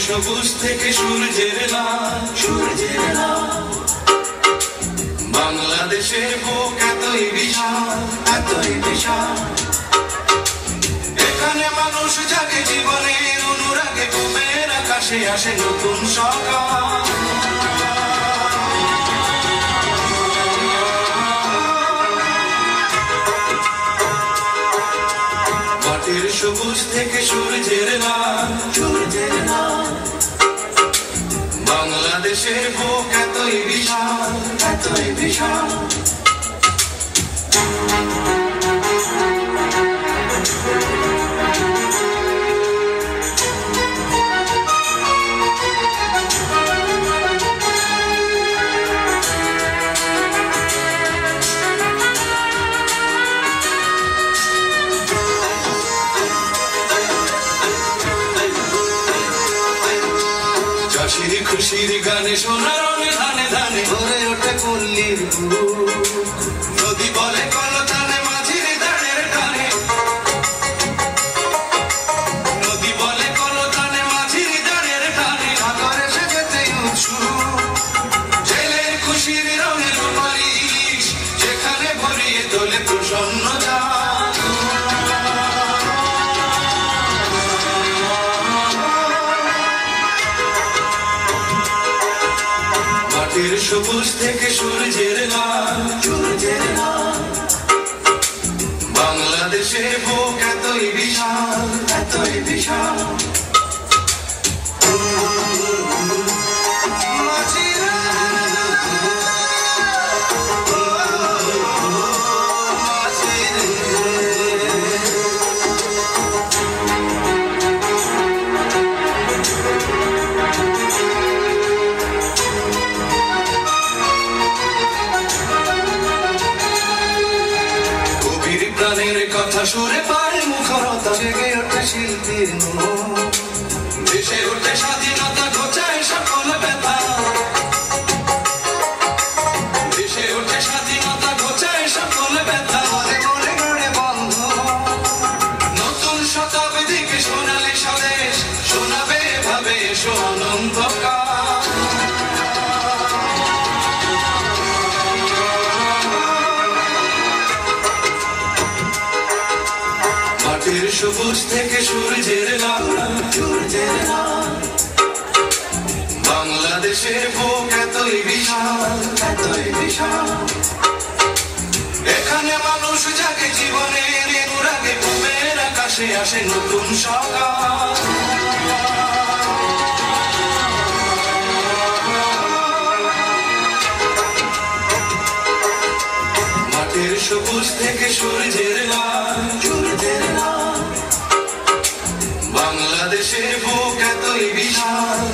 সবুজ থেকে সূর্যের লাল বাংলাদেশের বুক এতই বিশাল এখানে মানুষ জাগে জীবনের অনুরাগে ঘুমের আকাশে আসে নতুন সকাল মাটির সবুজ থেকে সূর্যের লাল বাংলাদেশের বুক এতই বিশাল খুশির গানে সোনার ধানে ধানে ভরে ওঠে পল্লীর নদী বলে কলতানে মাঝির দাঁড়ের টানে নদী বলে কলতানে মাঝির দাঁড়ের টানে সাগর এসে যেতে উৎসুক জেলের খুশির রঙের রূপালী ইলিশ যেখানে ভরিয়ে তোলে প্রসন্ন সবুজ থেকে সূর্যের লাল বাংলাদেশের বুক এতই বিশাল কথা সুরে পারে মুখরতা জেগে ওঠে শিল্পীর দেশে ওঠে স্বাধীনতা ঘোচায় সকল ব্যথা দেশে ওঠে স্বাধীনতা ঘোচায় সকল ব্যথা মনে মনে গড়ে বন্ধ নতুন শতাব্দীকে সোনালী স্বদেশ শোনাবে ভাবে এসো অনন্তকাল সবুজ থেকে সূর্যের লাল বাংলাদেশের বুক এতই বিশাল এখানে মানুষ জাগে জীবনের অনুরাগে ঘুমের আকাশে আসে নতুন সকাল মাটির সবুজ থেকে সূর্যের লাল বাংলাদেশের বুক এতই বিশাল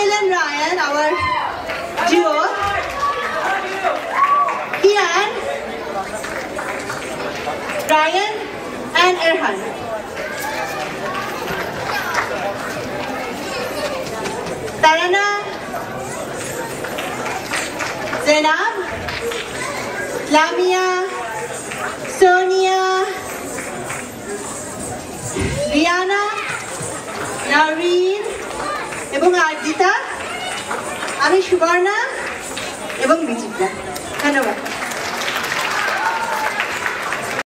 Rahil and Ryan, our duo. Kian, Ryan and Erhan. Tarana, Zainab, Lamia, Sonia, Rihanna, Nareen এবং আরজিতা, আমি সুবর্ণা এবং বিচিত্রা। ধন্যবাদ।